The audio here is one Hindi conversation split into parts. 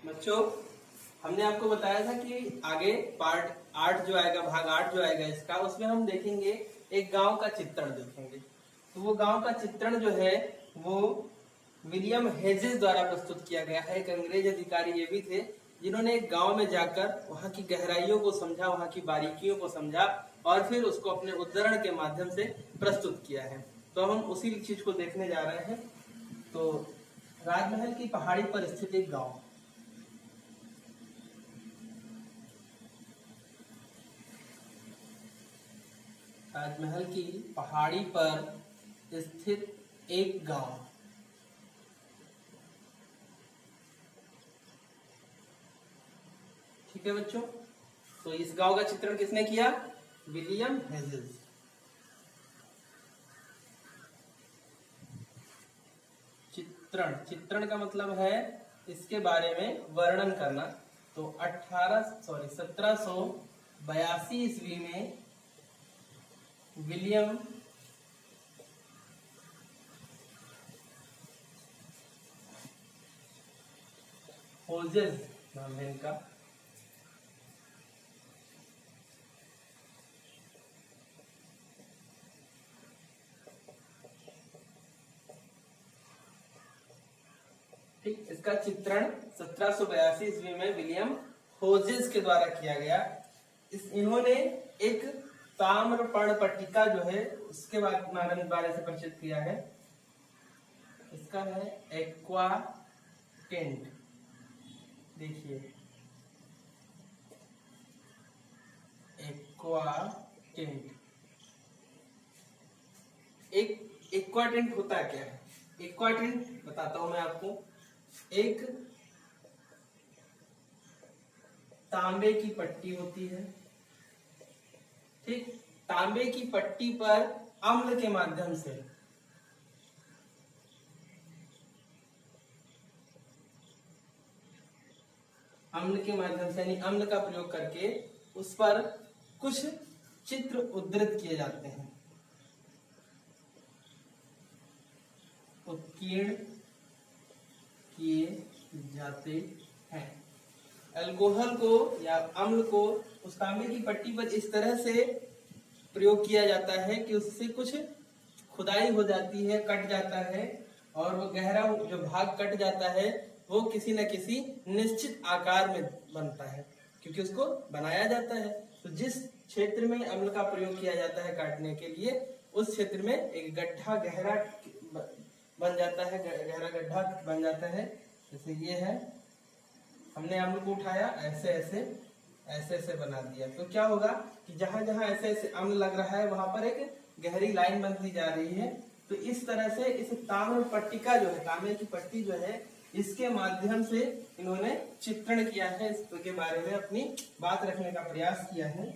बच्चों, हमने आपको बताया था कि आगे पार्ट 8 जो आएगा, भाग 8 जो आएगा इसका, उसमें हम देखेंगे एक गांव का चित्रण देखेंगे। तो वो गांव का चित्रण जो है वो विलियम हेजेस द्वारा प्रस्तुत किया गया है। एक अंग्रेज अधिकारी ये भी थे जिन्होंने एक गांव में जाकर वहां की गहराइयों को समझा, वहां की बारीकियों को समझा और फिर उसको अपने उद्धरण के माध्यम से प्रस्तुत किया है। तो हम उसी चीज को देखने जा रहे हैं। तो राजमहल की पहाड़ी पर स्थित एक गांव। ताजमहल की पहाड़ी पर स्थित एक गांव। ठीक है बच्चों, तो इस गांव का चित्रण किसने किया? William hedges. चित्रण का मतलब है इसके बारे में वर्णन करना। तो 1782 ईस्वी में विलियम हेजेस नाम है इनका, ठीक, इसका चित्रण 1782 ईस्वी में विलियम हेजेस के द्वारा किया गया। इन्होंने एक ताम्रपर्ण पट्टिका जो है उसके बारे से परिचित किया है। इसका है एक्वा टेंट। देखिए, एक्वा टेंट। एक्वा टेंट होता क्या है? एक्वा टेंट बताता हूं मैं आपको। एक तांबे की पट्टी होती है, ठीक, तांबे की पट्टी पर अम्ल के माध्यम से यानी अम्ल का प्रयोग करके उस पर कुछ चित्र उद्धृत किए जाते हैं, उत्कीर्ण किए जाते हैं। अल्कोहल को या अम्ल को उस तांबे की पट्टी पर इस तरह से प्रयोग किया जाता है कि उससे कुछ खुदाई हो जाती है, कट जाता है, और वो गहरा जो भाग कट जाता है वो किसी न किसी निश्चित आकार में बनता है, क्योंकि उसको बनाया जाता है। तो जिस क्षेत्र में अम्ल का प्रयोग किया जाता है काटने के लिए, उस क्षेत्र में एक गड्ढा गहरा बन जाता है, गहरा गड्ढा बन जाता है। जैसे ये है, हमने अम्ल को उठाया, ऐसे ऐसे बना दिया, तो क्या होगा कि जहां जहां ऐसे ऐसे अम्ल लग रहा है वहां पर एक गहरी लाइन बनती जा रही है। तो इस तरह से इस ताम्र पट्टिका जो है, तांबे की पट्टी जो है, इसके माध्यम से इन्होंने चित्रण किया है, इसके बारे में अपनी बात रखने का प्रयास किया है।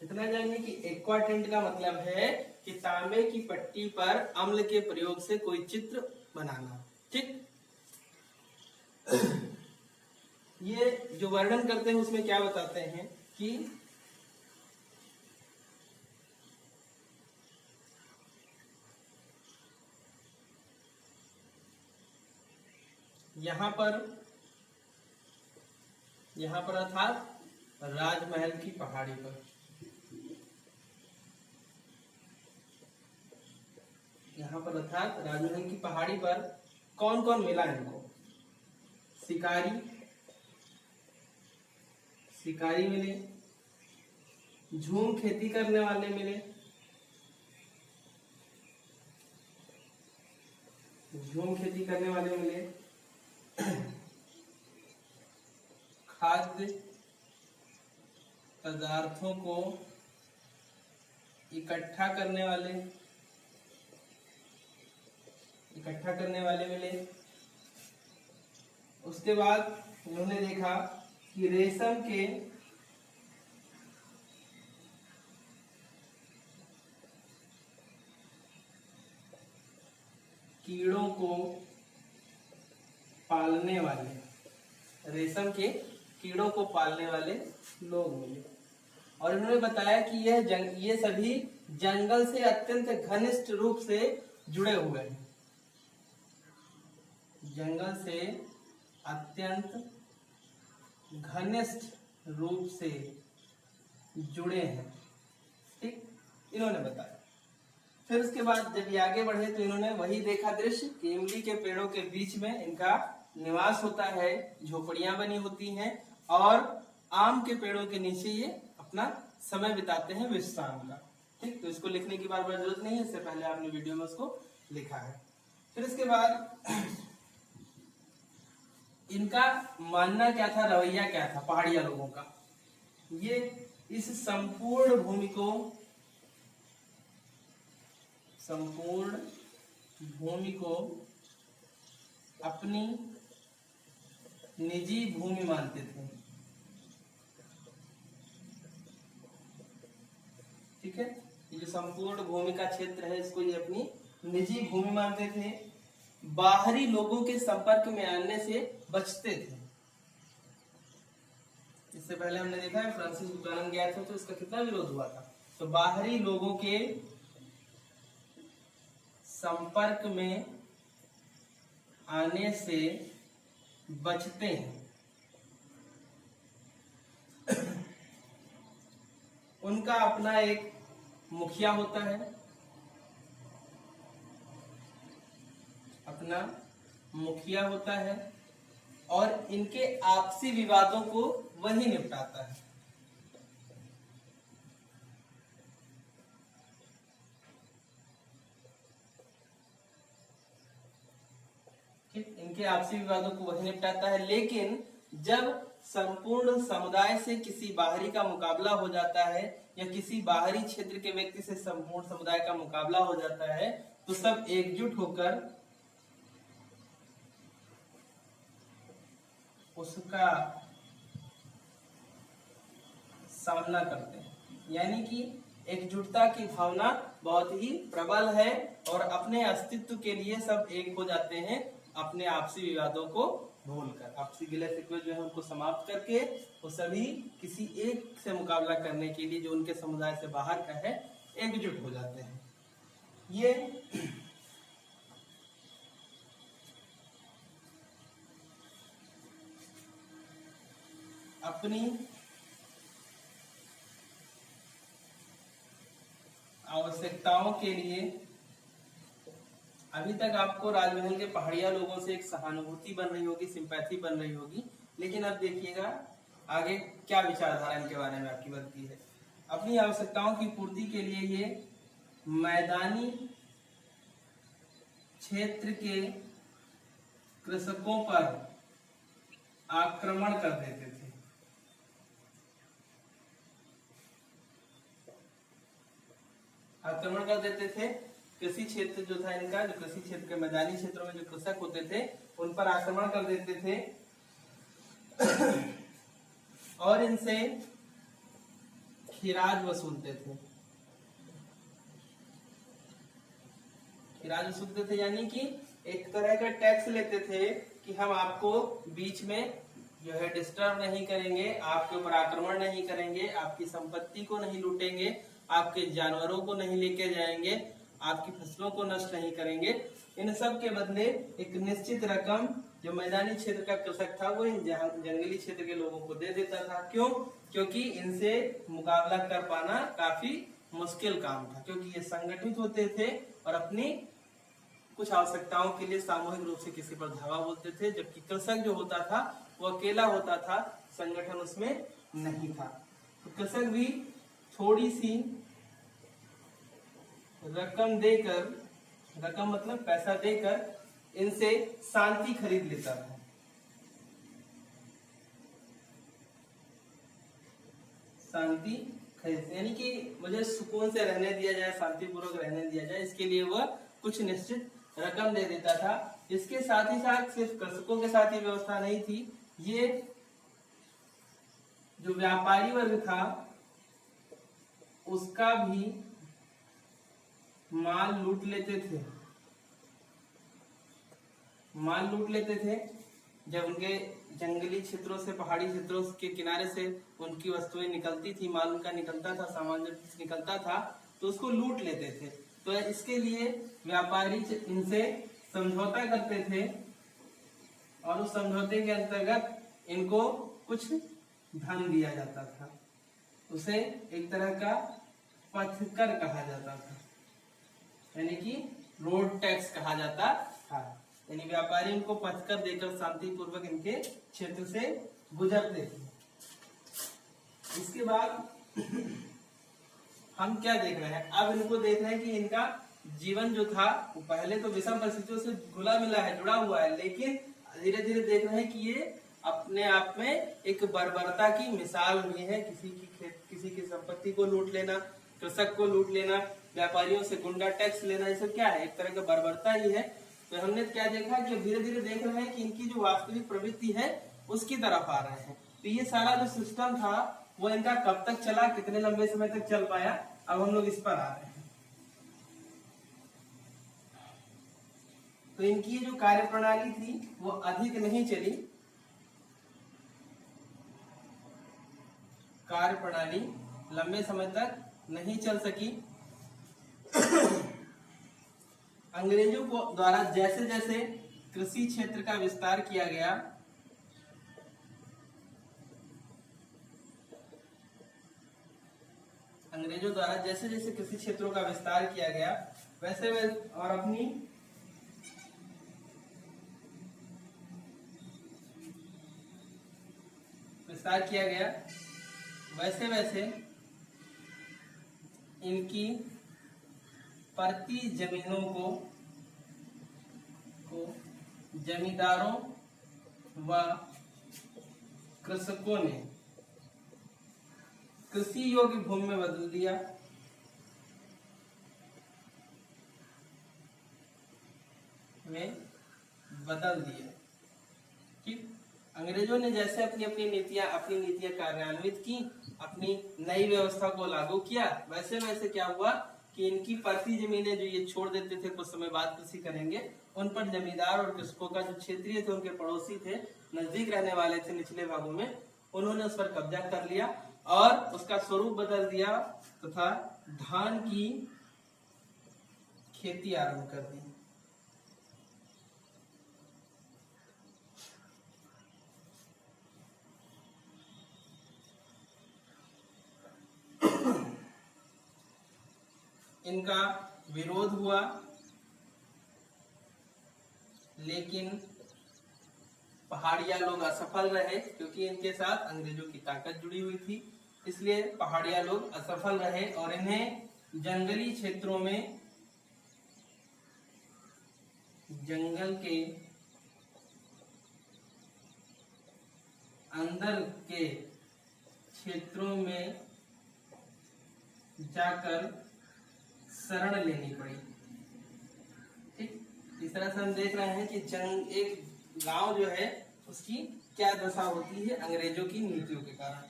इतना जानिए कि एक्वा टेंट का मतलब है कि तांबे की पट्टी पर अम्ल के प्रयोग से कोई चित्र बनाना। ठीक, ये जो वर्णन करते हैं उसमें क्या बताते हैं कि यहां पर अर्थात राजमहल की पहाड़ी पर, यहां पर अर्थात राजमहल की पहाड़ी पर कौन कौन मिला इनको? शिकारी मिले, झूम खेती करने वाले मिले, खाद्य पदार्थों को इकट्ठा करने वाले मिले। उसके बाद उन्होंने देखा कि रेशम के कीड़ों को पालने वाले, रेशम के कीड़ों को पालने वाले लोग मिले। और इन्होंने बताया कि ये सभी जंगल से अत्यंत घनिष्ठ रूप से जुड़े हुए हैं। जंगल से अत्यंत घनिष्ठ रूप से जुड़े हैं। ठीक, इन्होंने बताया। फिर उसके बाद जब ये आगे बढ़े तो इन्होंने वही देखा दृश्य कि इमली के पेड़ों के बीच में इनका निवास होता है, झोपड़ियां बनी होती हैं और आम के पेड़ों के नीचे ये अपना समय बिताते हैं विश्राम का। ठीक, तो इसको लिखने की बार बार जरूरत नहीं है, इससे पहले आपने वीडियो में उसको लिखा है। फिर इसके बाद इनका मानना क्या था, रवैया क्या था पहाड़िया लोगों का। ये इस संपूर्ण भूमि को अपनी निजी भूमि मानते थे। ठीक है, ये जो संपूर्ण भूमि का क्षेत्र है इसको ये अपनी निजी भूमि मानते थे। बाहरी लोगों के संपर्क में आने से बचते थे। इससे पहले हमने देखा है फ्रांसिस बुकानन गया था तो इसका कितना विरोध हुआ था। तो बाहरी लोगों के संपर्क में आने से बचते हैं। उनका अपना एक मुखिया होता है, अपना मुखिया होता है और इनके आपसी विवादों को वही निपटाता है। ठीक, इनके आपसी विवादों को वही निपटाता है। लेकिन जब संपूर्ण समुदाय से किसी बाहरी का मुकाबला हो जाता है या किसी बाहरी क्षेत्र के व्यक्ति से संपूर्ण समुदाय का मुकाबला हो जाता है तो सब एकजुट होकर उसका सामना करते हैं। यानी कि एकजुटता की भावना बहुत ही प्रबल है और अपने अस्तित्व के लिए सब एक हो जाते हैं, अपने आपसी विवादों को भूलकर, आपसी गिले शिकवे जो है उनको समाप्त करके वो सभी किसी एक से मुकाबला करने के लिए जो उनके समुदाय से बाहर का है एकजुट हो जाते हैं। ये अपनी आवश्यकताओं के लिए, अभी तक आपको राजमहल के पहाड़िया लोगों से एक सहानुभूति बन रही होगी, सिंपैथी बन रही होगी, लेकिन अब देखिएगा आगे क्या विचारधारा इनके बारे में आपकी बनती है। अपनी आवश्यकताओं की पूर्ति के लिए ये मैदानी क्षेत्र के कृषकों पर आक्रमण कर देते थे। आक्रमण कर देते थे, कृषि क्षेत्र जो था इनका, जो कृषि क्षेत्र के मैदानी क्षेत्रों में जो कृषक होते थे उन पर आक्रमण कर देते थे और इनसे खिराज वसूलते थे। खिराज वसूलते थे यानी कि एक तरह का टैक्स लेते थे कि हम आपको बीच में जो है डिस्टर्ब नहीं करेंगे, आपके ऊपर आक्रमण नहीं करेंगे, आपकी संपत्ति को नहीं लूटेंगे, आपके जानवरों को नहीं लेके जाएंगे, आपकी फसलों को नष्ट नहीं करेंगे। इन सब के बदले एक निश्चित रकम जो मैदानी क्षेत्र का कृषक था वो जंगली क्षेत्र के लोगों को दे देता था। क्यों? क्योंकि इनसे मुकाबला कर पाना काफी मुश्किल काम था, क्योंकि ये संगठित होते थे और अपनी कुछ आवश्यकताओं के लिए सामूहिक रूप से किसी पर धावा बोलते थे, जबकि कृषक जो होता था वो अकेला होता था, संगठन उसमें नहीं था। तो कृषक भी थोड़ी सी रकम देकर, रकम मतलब पैसा देकर इनसे शांति खरीद लेता था। शांति खरीद, यानी कि मुझे सुकून से रहने दिया जाए, शांतिपूर्वक रहने दिया जाए, इसके लिए वह कुछ निश्चित रकम दे देता था। इसके साथ ही साथ सिर्फ कृषकों के साथ ही व्यवस्था नहीं थी, ये जो व्यापारी वर्ग था उसका भी माल लूट लेते थे। माल लूट लेते थे जब उनके जंगली क्षेत्रों से, पहाड़ी क्षेत्रों के किनारे से उनकी वस्तुएं निकलती थी, माल उनका निकलता था, सामान जब निकलता था तो उसको लूट लेते थे। तो इसके लिए व्यापारी इनसे समझौता करते थे और उस समझौते के अंतर्गत इनको कुछ धन दिया जाता था। उसे एक तरह का पथकर कहा जाता था, यानी कि रोड टैक्स कहा जाता था। यानी व्यापारी इनको पथकर देकर शांतिपूर्वक इनके क्षेत्र से गुजरते थे। इसके बाद हम क्या देख रहे हैं, अब इनको देख रहे हैं कि इनका जीवन जो था वो पहले तो विषम परिस्थितियों से घुला मिला है, जुड़ा हुआ है, लेकिन धीरे धीरे देख रहे हैं कि ये अपने आप में एक बर्बरता की मिसाल भी है। किसी की संपत्ति को लूट लेना, कृषक को लूट लेना, व्यापारियों से गुंडा टैक्स लेना, ये सब क्या है, एक तरह का बर्बरता ही है। तो हमने क्या देखा कि धीरे धीरे देख रहे हैं कि इनकी जो वास्तविक प्रवृत्ति है उसकी तरफ आ रहे हैं। तो ये सारा जो सिस्टम था वो इनका कब तक चला, कितने लंबे समय तक चल पाया, अब हम लोग इस पर आ रहे हैं। तो इनकी जो कार्यप्रणाली थी वो अधिक नहीं चली, कार्यप्रणाली लंबे समय तक नहीं चल सकी। अंग्रेजों को द्वारा जैसे जैसे कृषि क्षेत्र का विस्तार किया गया, अंग्रेजों द्वारा जैसे जैसे कृषि क्षेत्रों का विस्तार किया गया वैसे और अपनी विस्तार किया गया वैसे वैसे इनकी पड़ती जमीनों को जमींदारों व कृषकों ने कृषि योग्य भूमि में बदल दिया। ठीक, अंग्रेजों ने जैसे अपनी अपनी नीतियां कार्यान्वित की, अपनी नई व्यवस्था को लागू किया, वैसे वैसे क्या हुआ कि इनकी पड़ती जमीनें जो ये छोड़ देते थे, कुछ समय बाद कृषि करेंगे, उन पर जमींदार और कृषकों का जो क्षेत्रीय थे, उनके पड़ोसी थे, नजदीक रहने वाले थे निचले भागों में, उन्होंने उस पर कब्जा कर लिया और उसका स्वरूप बदल दिया तथा धान की खेती आरंभ कर दी। इनका विरोध हुआ, लेकिन पहाड़िया लोग असफल रहे, क्योंकि इनके साथ अंग्रेजों की ताकत जुड़ी हुई थी। इसलिए पहाड़िया लोग असफल रहे और इन्हें जंगली क्षेत्रों में, जंगल के अंदर के क्षेत्रों में जाकर शरण लेनी पड़ी। ठीक, इस तरह से हम देख रहे हैं कि एक गांव जो है उसकी क्या दशा होती है अंग्रेजों की नीतियों के कारण।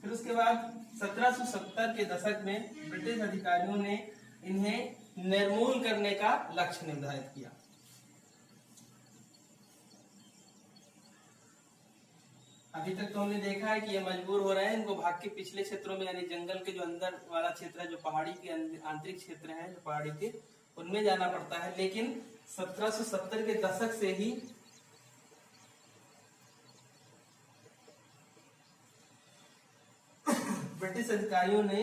फिर उसके बाद 1770 के दशक में ब्रिटिश अधिकारियों ने इन्हें निर्मूल करने का लक्ष्य निर्धारित किया। अभी तक तो हमने देखा है कि ये मजबूर हो रहे हैं, इनको भाग के पिछले क्षेत्रों में, यानी जंगल के जो अंदर वाला क्षेत्र है, जो पहाड़ी के आंतरिक क्षेत्र है, जो पहाड़ी के, उनमें जाना पड़ता है। लेकिन 1770 के दशक से ही ब्रिटिश अधिकारियों ने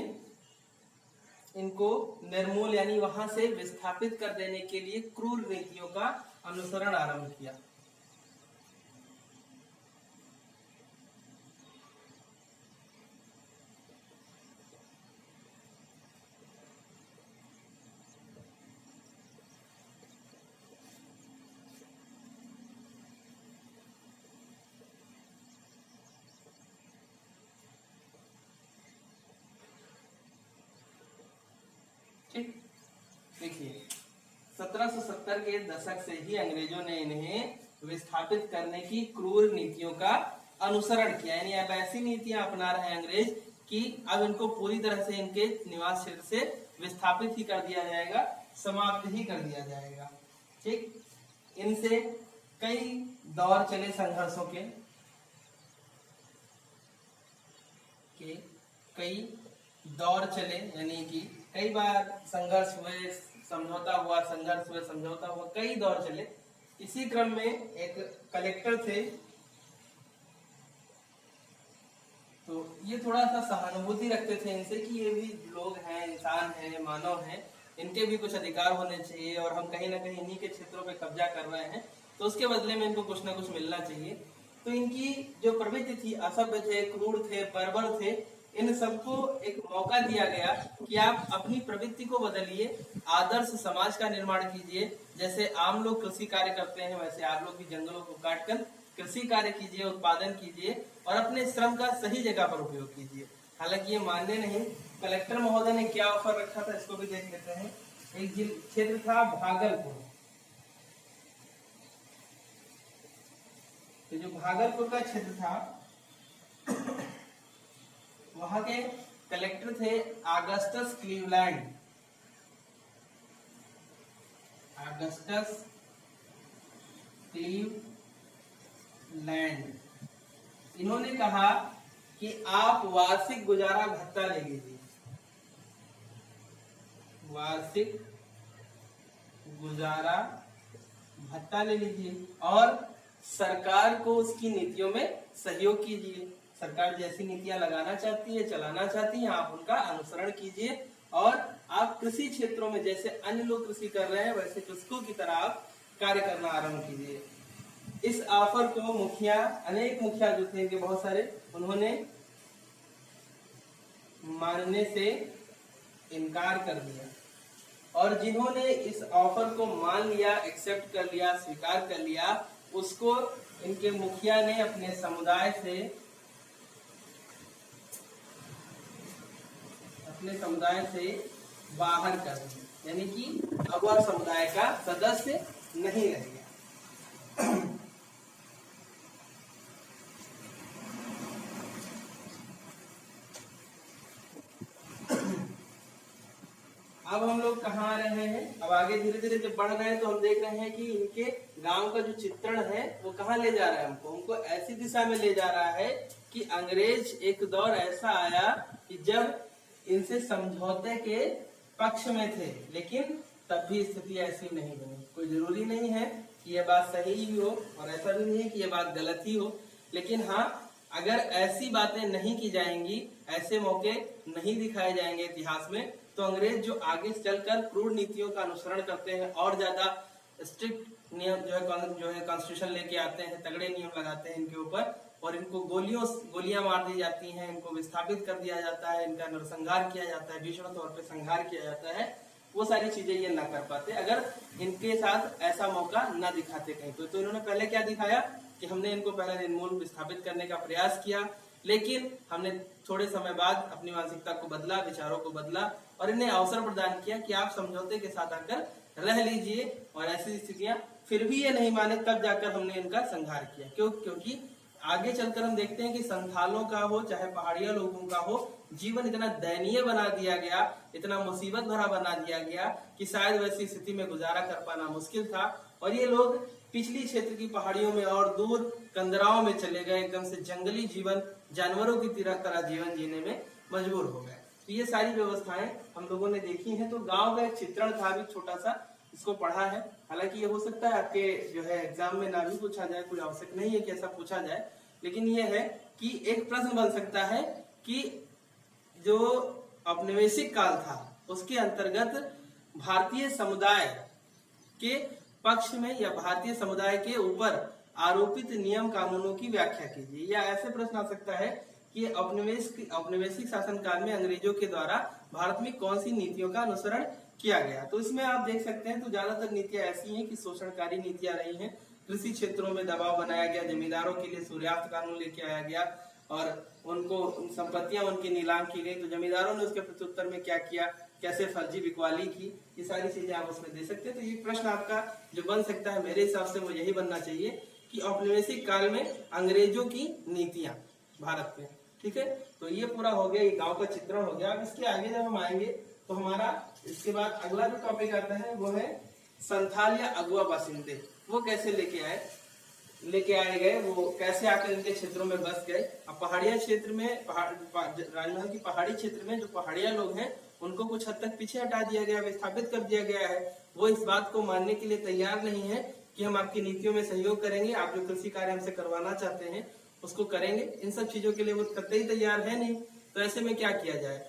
इनको निर्मूल यानी वहां से विस्थापित कर देने के लिए क्रूर नीतियों का अनुसरण आरंभ किया। देखिए 1770 के दशक से ही अंग्रेजों ने इन्हें विस्थापित करने की क्रूर नीतियों का अनुसरण किया, यानी अब ऐसी नीतियां अपना रहे हैं अंग्रेज कि अब इनको पूरी तरह से इनके निवास क्षेत्र से विस्थापित ही कर दिया जाएगा, समाप्त ही कर दिया जाएगा। ठीक, इनसे कई दौर चले संघर्षों के कई दौर चले, यानी कि कई बार संघर्ष हुए, समझौता हुआ, संघर्ष हुए, समझौता हुआ, कई दौर चले। इसी क्रम में एक कलेक्टर थे, तो ये थोड़ा सा सहानुभूति रखते थे इनसे कि ये भी लोग हैं, इंसान हैं, मानव हैं, इनके भी कुछ अधिकार होने चाहिए और हम कहीं ना कहीं इन्हीं के क्षेत्रों पे कब्जा कर रहे हैं, तो उसके बदले में इनको कुछ ना कुछ मिलना चाहिए। तो इनकी जो प्रवृत्ति थी, असभ्य थे, क्रूर थे, बर्बर थे, इन सबको एक मौका दिया गया कि आप अपनी प्रवृत्ति को बदलिए, आदर्श समाज का निर्माण कीजिए। जैसे आम लोग कृषि कार्य करते हैं, वैसे आप लोग भी जंगलों को काटकर कृषि कार्य कीजिए, उत्पादन कीजिए और अपने श्रम का सही जगह पर उपयोग कीजिए। हालांकि ये मानने नहीं। कलेक्टर महोदय ने क्या ऑफर रखा था, इसको भी देख लेते हैं। एक क्षेत्र था भागलपुर, तो जो भागलपुर का क्षेत्र था वहां के कलेक्टर थे ऑगस्टस क्लीवलैंड। Augustus Cleveland. इन्होंने कहा कि आप वार्षिक गुजारा भत्ता ले लीजिए, वार्षिक गुजारा भत्ता ले लीजिए और सरकार को उसकी नीतियों में सहयोग कीजिए। सरकार जैसी नीतियां लगाना चाहती है, चलाना चाहती है, आप उनका अनुसरण कीजिए और आप कृषि क्षेत्रों में जैसे अन्य लोग कृषि कर रहे हैं वैसे कृषकों की तरह आप कार्य करना आरंभ कीजिए। इस ऑफर को मुखिया, अनेक मुखिया जो थे इनके बहुत सारे, उन्होंने मानने से इनकार कर दिया और जिन्होंने इस ऑफर को मान लिया, एक्सेप्ट कर लिया, स्वीकार कर लिया, उसको इनके मुखिया ने अपने समुदाय से बाहर कर दिया, यानी कि अब वह समुदाय का सदस्य नहीं रह गया। अब हम लोग कहाँ आ रहे हैं, अब आगे धीरे धीरे जब बढ़ रहे हैं तो हम देख रहे हैं कि इनके गांव का जो चित्रण है वो कहाँ ले जा रहा है, हमको ऐसी दिशा में ले जा रहा है कि अंग्रेज, एक दौर ऐसा आया कि जब इनसे समझौते के पक्ष में थे, लेकिन तब भी स्थिति ऐसी नहीं बनी। कोई जरूरी नहीं है कि यह बात सही ही हो और ऐसा भी नहीं है कि यह बात गलत ही हो, लेकिन हाँ, अगर ऐसी बातें नहीं की जाएंगी, ऐसे मौके नहीं दिखाए जाएंगे इतिहास में, तो अंग्रेज जो आगे चलकर क्रूर नीतियों का अनुसरण करते हैं और ज्यादा स्ट्रिक्ट नियम जो है कॉन्स्टिट्यूशन लेके आते हैं, तगड़े नियम लगाते हैं इनके ऊपर और इनको गोलियां मार दी जाती हैं, इनको विस्थापित कर दिया जाता है, इनका नरसंहार किया जाता है, भीषण तौर पे संहार किया जाता है, वो सारी चीजें ये न कर पाते अगर इनके साथ ऐसा मौका न दिखाते कहीं पे। तो इन्होंने पहले क्या दिखाया कि हमने इनको पहले निर्मूल विस्थापित करने का प्रयास किया, लेकिन हमने थोड़े समय बाद अपनी मानसिकता को बदला, विचारों को बदला और इन्हें अवसर प्रदान किया कि आप समझौते के साथ आकर रह लीजिए। और ऐसी स्थितियां फिर भी ये नहीं माने, तब जाकर हमने इनका संहार किया। क्योंकि आगे चलकर हम देखते हैं कि संथालों का हो चाहे पहाड़िया लोगों का हो, जीवन इतना दयनीय बना दिया गया, इतना मुसीबत भरा बना दिया गया कि शायद वैसी स्थिति में गुजारा कर पाना मुश्किल था और ये लोग पिछली क्षेत्र की पहाड़ियों में और दूर कंदराओं में चले गए, एकदम से जंगली जीवन, जानवरों की तरह जीवन जीने में मजबूर हो गए। तो ये सारी व्यवस्थाएं हम लोगों ने देखी हैं। तो गांव का एक चित्रण था, भी छोटा सा, इसको पढ़ा है। हालांकि ये हो सकता है आपके जो है एग्जाम में ना भी पूछा जाए, कोई आवश्यक नहीं है कि ऐसा पूछा जाए, लेकिन ये है कि एक प्रश्न बन सकता है कि जो औपनिवेशिक काल था उसके अंतर्गत भारतीय समुदाय के पक्ष में या भारतीय समुदाय के ऊपर आरोपित नियम कानूनों की व्याख्या कीजिए। या ऐसे प्रश्न आ सकता है कि औपनिवेशिक शासन काल में अंग्रेजों के द्वारा भारत में कौन सी नीतियों का अनुसरण किया गया। तो इसमें आप देख सकते हैं तो ज्यादातर नीतियां ऐसी हैं कि शोषणकारी नीतियां रही हैं, कृषि क्षेत्रों में दबाव बनाया गया, जमींदारों के लिए सूर्यास्त कानून लेके आया गया और उनको संपत्तियां उनकी नीलाम की गई। तो जमींदारों ने उसके प्रत्युत्तर में क्या किया, कैसे फर्जी बिकवाली की, ये सारी चीजें आप उसमें दे सकते हैं। तो ये प्रश्न आपका जो बन सकता है, मेरे हिसाब से वो यही बनना चाहिए कि औपनिवेशिक काल में अंग्रेजों की नीतियां भारत में, ठीक है। तो ये पूरा हो गया, ये गांव का चित्रण हो गया। अब इसके आगे जब हम आएंगे तो हमारा इसके बाद अगला जो टॉपिक आता है वो है संथाल या अगुआ बासिंदे। वो कैसे लेके आए गए, वो कैसे आकर इनके क्षेत्रों में बस गए। अब पहाड़िया क्षेत्र में, राजमहल की पहाड़ी क्षेत्र में जो पहाड़िया लोग हैं उनको कुछ हद तक पीछे हटा दिया गया, विस्थापित कर दिया गया है। वो इस बात को मानने के लिए तैयार नहीं है कि हम आपकी नीतियों में सहयोग करेंगे, आप जो कृषि कार्य हमसे करवाना चाहते हैं उसको करेंगे। इन सब चीजों के लिए वो कतई तैयार है नहीं, तो ऐसे में क्या किया जाए।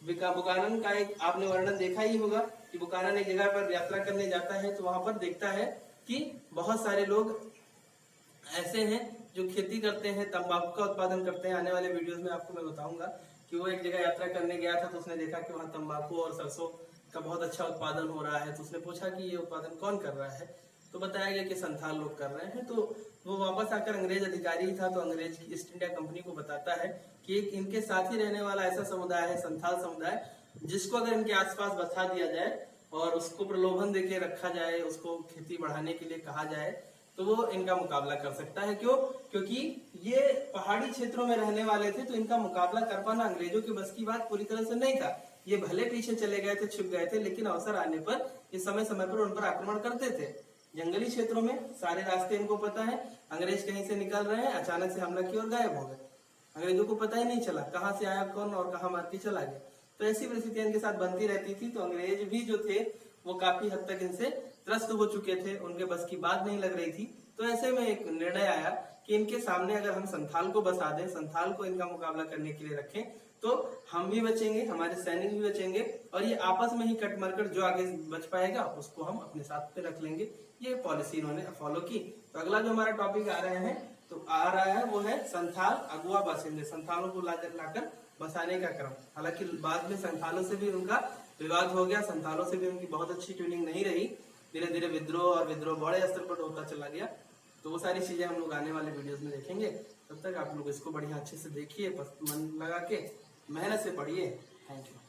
बुकानन का एक आपने वर्णन देखा ही होगा कि बुकानन एक जगह पर यात्रा करने जाता है तो वहां पर देखता है कि बहुत सारे लोग ऐसे हैं जो खेती करते हैं, तंबाकू का उत्पादन करते हैं। आने वाले वीडियोस में आपको मैं बताऊंगा कि वो एक जगह यात्रा करने गया था तो उसने देखा कि वहाँ तंबाकू और सरसों का बहुत अच्छा उत्पादन हो रहा है। तो उसने पूछा कि ये उत्पादन कौन कर रहा है, तो बताया गया कि संथाल लोग कर रहे हैं। तो वो वापस आकर अंग्रेज अधिकारी था तो अंग्रेज की ईस्ट इंडिया कंपनी को बताता है कि एक इनके साथ ही रहने वाला ऐसा समुदाय है संथाल समुदाय, जिसको अगर इनके आसपास बसा दिया जाए और उसको प्रलोभन देके रखा जाए, उसको खेती बढ़ाने के लिए कहा जाए तो वो इनका मुकाबला कर सकता है। क्यों? क्योंकि ये पहाड़ी क्षेत्रों में रहने वाले थे तो इनका मुकाबला कर पाना अंग्रेजों के बस की बात पूरी तरह से नहीं था। ये भले पीछे चले गए थे, छुप गए थे, लेकिन अवसर आने पर ये समय समय पर उन पर आक्रमण करते थे। जंगली क्षेत्रों में सारे रास्ते इनको पता है, अंग्रेज कहीं से निकल रहे हैं, अचानक से हमला किया और गायब हो गए। अंग्रेजों को पता ही नहीं चला कहाँ से आया कौन और कहाँ मार के चला गया। तो ऐसी परिस्थितियां इनके साथ बनती रहती थी। तो अंग्रेज भी जो थे वो काफी हद तक इनसे त्रस्त हो चुके थे, उनके बस की बात नहीं लग रही थी। तो ऐसे में एक निर्णय आया कि इनके सामने अगर हम संथाल को बसा दें, संथाल को इनका मुकाबला करने के लिए रखें, तो हम भी बचेंगे, हमारे सैनिक भी बचेंगे और ये आपस में ही कट मरकर जो आगे बच पाएगा उसको हम अपने साथ पे रख लेंगे। ये पॉलिसी इन्होंने फॉलो की। तो अगला जो हमारा टॉपिक आ रहे हैं तो आ रहा है वो है संथाल अगुआ बासिंदे, संथालों को लाकर बसाने का क्रम। हालांकि बाद में संथालों से भी उनका विवाद हो गया, संथालों से भी उनकी बहुत अच्छी ट्यूनिंग नहीं रही, धीरे धीरे विद्रोह और विद्रोह बड़े स्तर पर होता चला गया। तो वो सारी चीजें हम लोग आने वाले वीडियोस में देखेंगे। तब तक आप लोग इसको बढ़िया अच्छे से देखिए, मन लगा के मेहनत से पढ़िए। Thank you.